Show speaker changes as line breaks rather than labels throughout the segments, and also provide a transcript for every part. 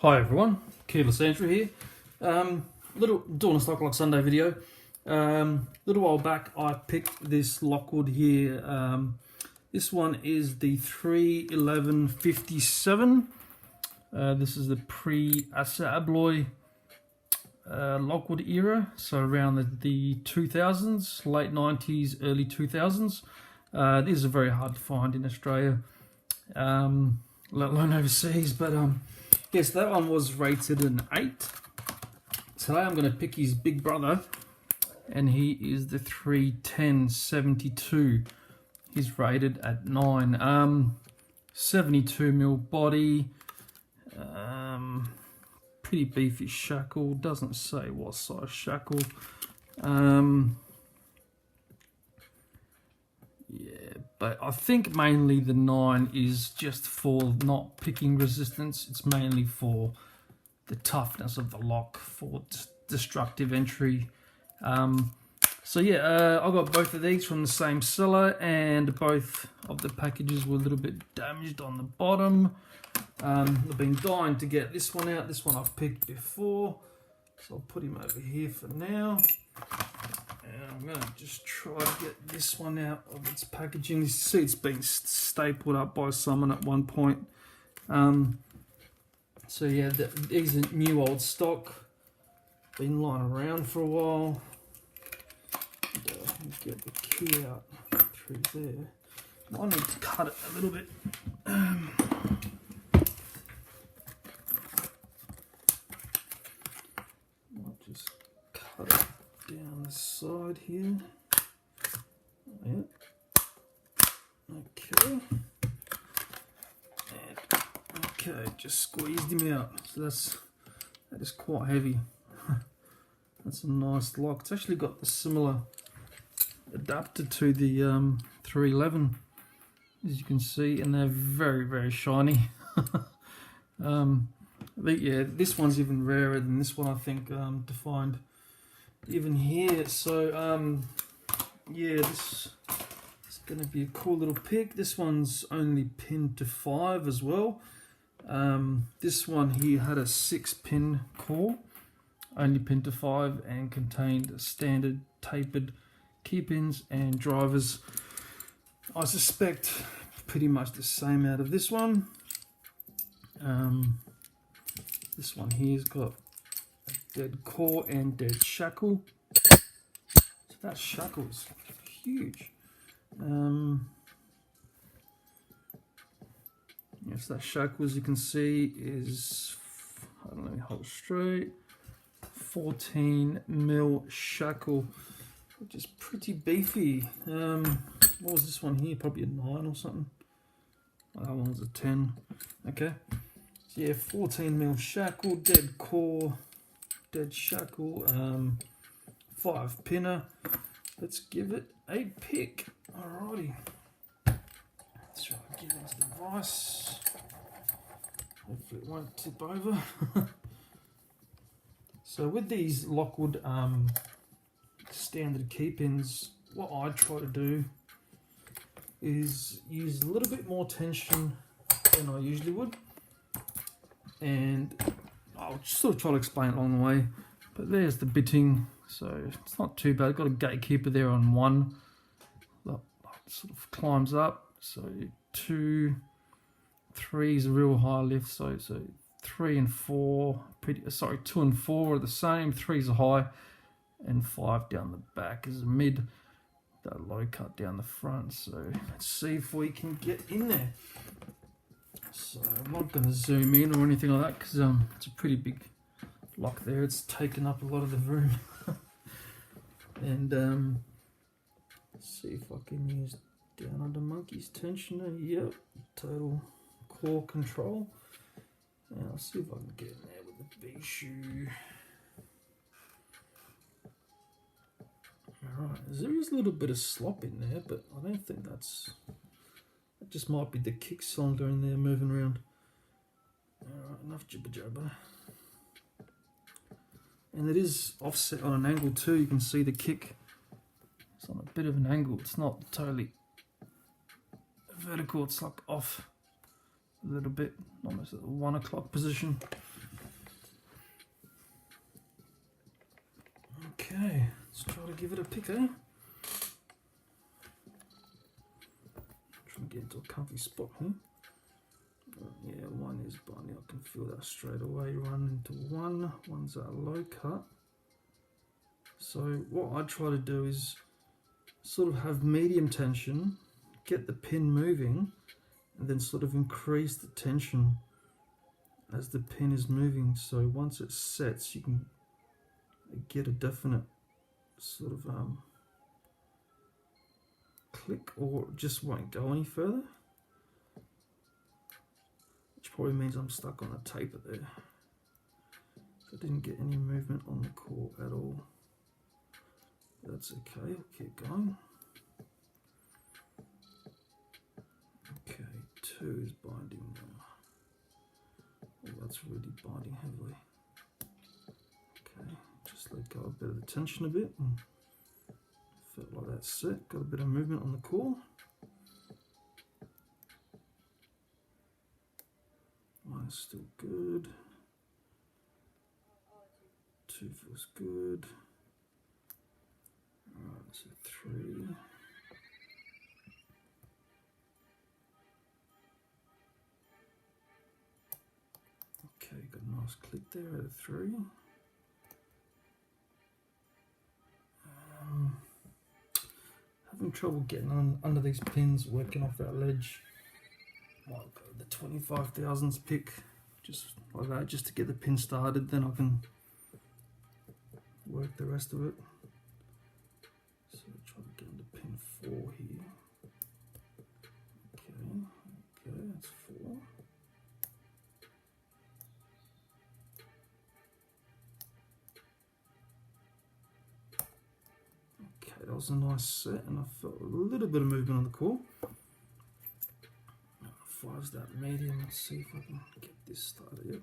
Hi everyone, Keyless Andrew here. Doing a Stock Lock Sunday video. Little while back I picked this Lockwood here. This one is the 31157. This is the pre-Assa Abloy Lockwood era, so around the 2000s, late 90s, early 2000s. These are very hard to find in Australia, let alone overseas, but yes, that one was rated an 8. Today I'm going to pick his big brother, and he is the 31072. He's rated at 9. 72mm body, pretty beefy shackle, doesn't say what size shackle. Yeah, but I think mainly the 9 is just for not picking resistance. It's mainly for the toughness of the lock, for destructive entry. So yeah, I got both of these from the same seller, and both of the packages were a little bit damaged on the bottom. I've been dying to get this one out. This one I've picked before, so I'll put him over here for now. And I'm going to just try to get this one out of its packaging. You see it's been stapled up by someone at one point. So yeah, these are new old stock. Been lying around for a while. And, get the key out through there. I need to cut it a little bit. I'll just cut it down the side here. Yep. Okay. And okay, just squeezed him out. So that is quite heavy. That's a nice lock. It's actually got the similar adapter to the 311, as you can see, and they're very, very shiny. Yeah, this one's even rarer than this one, I think, to find even here. So yeah, this is going to be a cool little pick. This one's only pinned to 5 as well. This one here had a 6-pin core, only pinned to 5, and contained standard tapered key pins and drivers. I suspect pretty much the same out of this one. This one here's got a dead core and dead shackle. So that shackle's huge. Yes, that shackle, as you can see, is, let me hold straight, 14mm shackle, which is pretty beefy. What was this one here? Probably a 9 or something. Oh, that one was a 10. Okay. So yeah, 14mm shackle, dead core, dead shackle, 5-pinner. Let's give it a pick. Alrighty. Let's try to get into the vise. Hopefully it won't tip over. So with these Lockwood standard key pins, what I try to do is use a little bit more tension than I usually would, and I'll sort of try to explain it along the way. But there's the bitting, so it's not too bad. I've got a gatekeeper there on 1 that sort of climbs up. So 2, 3 is a real high lift. So 3 and 4, 2 and 4 are the same. 3 is a high, and 5 down the back is a mid. That low cut down the front. So let's see if we can get in there. So I'm not going to zoom in or anything like that, because it's a pretty big lock there. It's taken up a lot of the room. And let's see if I can use down under monkey's tensioner. Yep, total core control. And I'll see if I can get in there with the big shoe. Alright, there is a little bit of slop in there, but I don't think that just might be the kick cylinder in there moving around. Alright, enough jibber jabber. And it is offset on an angle too. You can see the kick. It's on a bit of an angle. It's not totally vertical, it's like off a little bit, almost at the 1 o'clock position. Okay, let's try to give it a pick, eh? Trying to get into a comfy spot here. Yeah, one is binding. I can feel that straight away. Run into one. One's a low cut. So what I try to do is sort of have medium tension, get the pin moving, and then sort of increase the tension as the pin is moving. So once it sets, you can get a definite sort of click, or it just won't go any further, which probably means I'm stuck on a taper there. So I didn't get any movement on the core at all. That's okay, I'll keep going. Okay, 2 is binding now. Oh, that's really binding heavily. Okay, just let go a bit of the tension a bit. And felt like that's set. Got a bit of movement on the core. 1 is still good. 2 feels good. Alright, so 3. Okay, got a nice click there out of 3. Having trouble getting on under these pins, working off that ledge. Might go the 25,000s pick, just like that, just to get the pin started. Then I can work the rest of it. So try to get into pin 4 here. Okay, that's 4. That was a nice set, and I felt a little bit of movement on the core. 5's that medium. Let's see if I can get this started. Yep.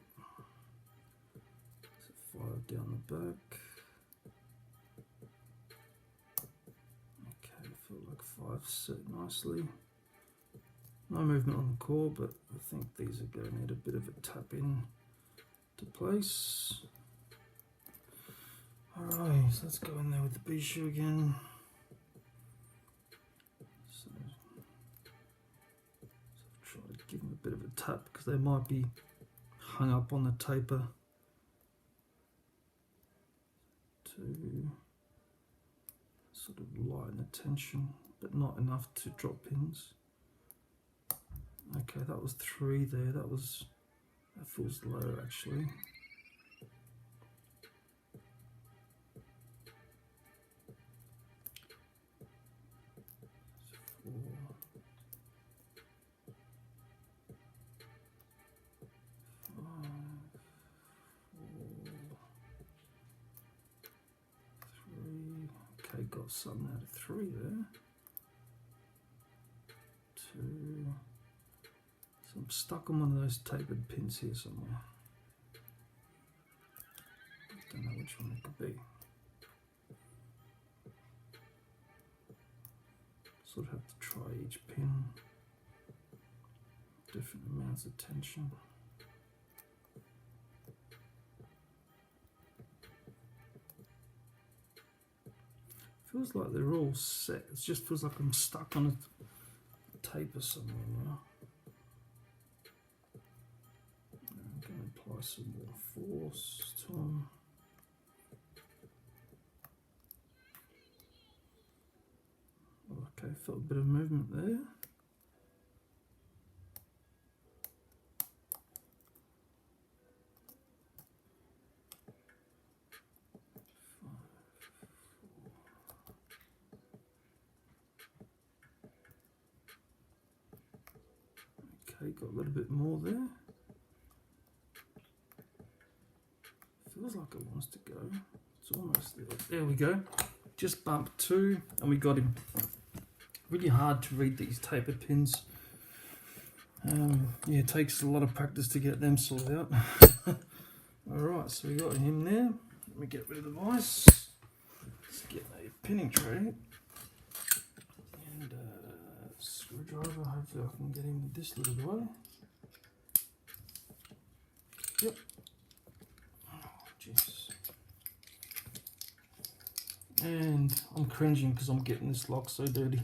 So 5 down the back. Okay, I feel like 5 set nicely. No movement on the core, but I think these are going to need a bit of a tap in to place. Alright, so let's go in there with the bijou again. So try to give them a bit of a tap because they might be hung up on the taper. 2, sort of lighten the tension, but not enough to drop pins. Okay, that was 3 there. That feels low actually. 4. 5. 4. 3. Okay, got something out of 3 there. 2. So I'm stuck on one of those tapered pins here somewhere. Don't know which one it could be. Sort of have to try each pin. Different amounts of tension. Feels like they're all set. It just feels like I'm stuck on a taper somewhere now. I'm going to apply some more force to them. Okay, felt a bit of movement there. Okay, got a little bit more there. Feels like it wants to go. It's almost there. There we go. Just bumped 2 and we got him. Really hard to read these tapered pins. Yeah, it takes a lot of practice to get them sorted out. Alright, so we got him there. Let me get rid of the vise. Let's get a pinning tray. And a screwdriver. Hopefully I can get him with this little guy. Yep. Oh, jeez. And I'm cringing because I'm getting this lock so dirty.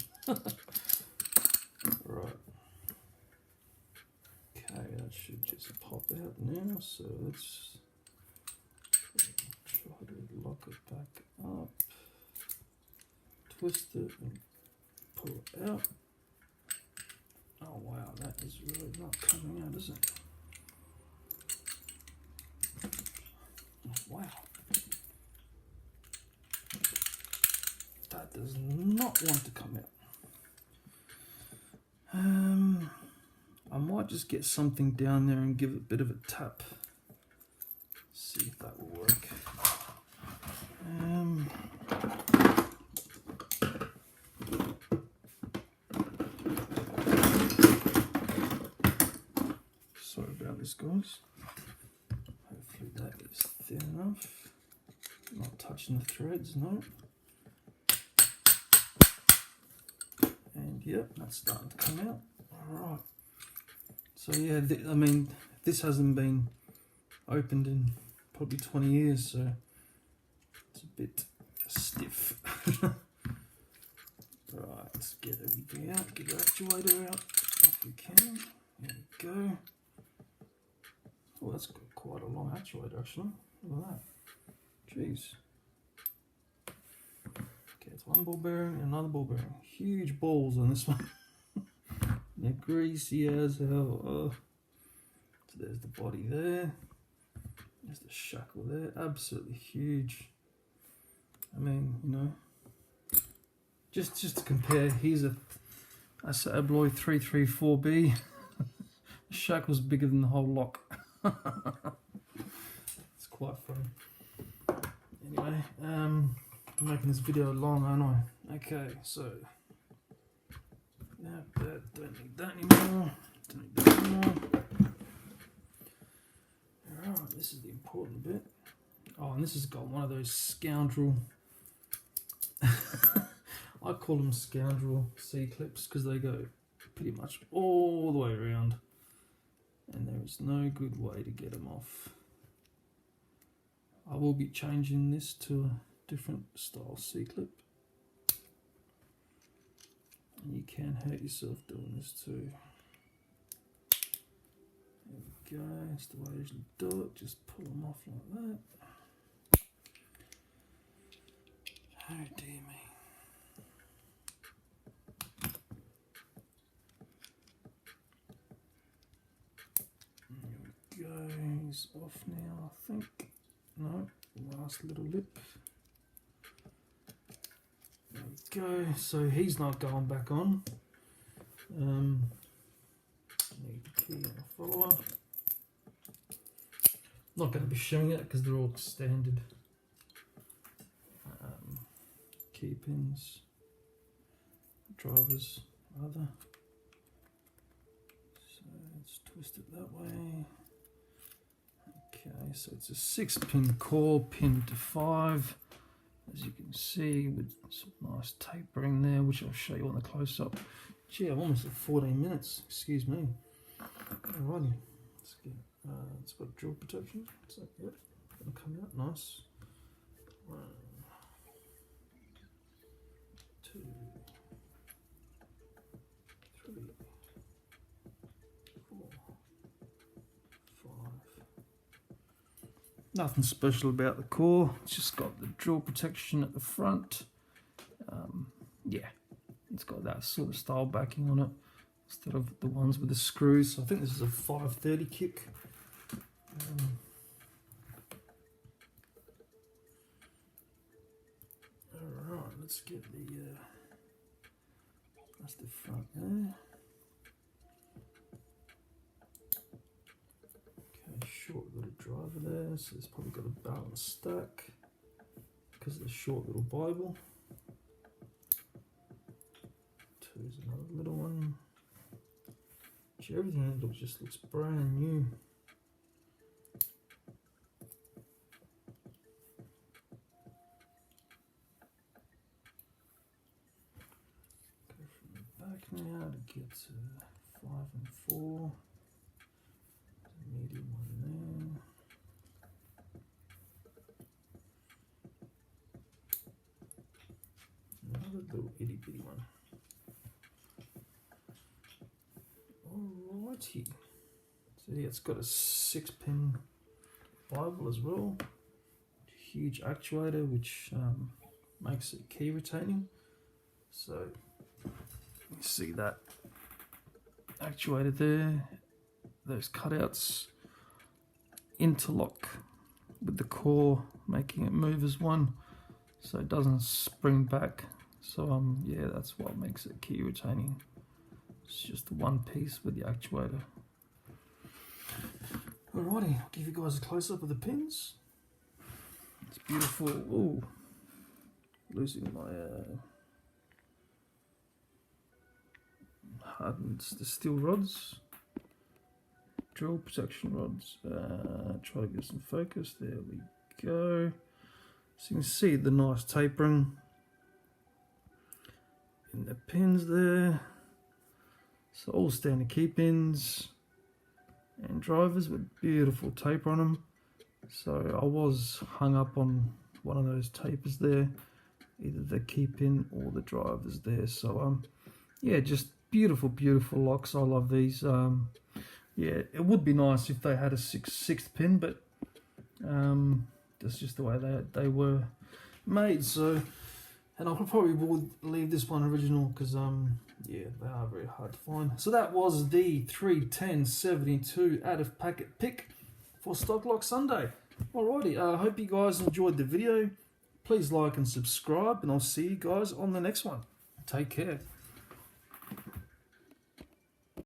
Right. Okay, that should just pop out now. So let's try to lock it back up. Twist it and pull it out. Oh wow, that is really not coming out, is it? Oh, wow. That does not want to come out. I might just get something down there and give it a bit of a tap. See if that will work. Sorry about this, guys. Hopefully that is thin enough. Not touching the threads, no. And yep, that's starting to come out. Alright. So yeah, I mean, this hasn't been opened in probably 20 years, so it's a bit stiff. Right, let's get everything out, get the actuator out if we can. There we go. Oh, that's got quite a long actuator actually. Look at that. Jeez. Okay, it's one ball bearing and another ball bearing. Huge balls on this one. They're greasy as hell. Oh. So there's the body there. There's the shackle there. Absolutely huge. I mean, you know, just to compare, here's a Abloy 334B. The shackle's bigger than the whole lock. It's quite funny. Anyway, I'm making this video long, aren't I? Okay, so don't need that anymore. Don't need that anymore. Alright, this is the important bit. Oh, and this has got one of those scoundrel I call them scoundrel C-clips because they go pretty much all the way around and there is no good way to get them off. I will be changing this to a different style C-clip. And you can hurt yourself doing this too. There we go, that's the way I usually do it, just pull them off like that. Oh dear me. There we go, he's off now I think. No, last little lip. There we go, so he's not going back on. Need the key and the follower. Not going to be showing it because they're all standard key pins, drivers, rather. So let's twist it that way. Okay, so it's a 6-pin core, pin to 5, as you can see, with some nice tapering there, which I'll show you on the close-up. Gee, I'm almost at 14 minutes. Excuse me. Alrighty, let's get. It's got drill protection. So yep, gonna come out nice. 1, 2, 3, 4, 5. Nothing special about the core. It's just got the drill protection at the front. Yeah, it's got that sort of style backing on it instead of the ones with the screws. So I think this is a 530 kick. Alright, let's get the that's the front there. Okay, short little driver there, so it's probably got a balanced stack because of the short little Bible. 2 is another little one. Actually, everything just looks brand new. Now to get to 5 and 4, the medium one there. little itty bitty one. Alrighty. So yeah, it's got a 6-pin Bible as well. Huge actuator which makes it key retaining. So you see that actuator there, those cutouts interlock with the core, making it move as one, so it doesn't spring back. So yeah, that's what makes it key retaining. It's just the one piece with the actuator. Alrighty, I'll give you guys a close up of the pins. It's beautiful. Ooh, losing my hardened the steel rods, drill protection rods. Try to get some focus. There we go. So you can see the nice tapering in the pins there. So all standard key pins and drivers with beautiful taper on them. So I was hung up on one of those tapers there, either the key pin or the drivers there. So yeah, just beautiful locks. I love these. Yeah, it would be nice if they had a sixth pin, but that's just the way they were made. So, and I probably would leave this one original because yeah, they are very hard to find. So that was the 31072 out of packet pick for Stock Lock Sunday. Alrighty, I hope you guys enjoyed the video. Please like and subscribe, and I'll see you guys on the next one. Take care.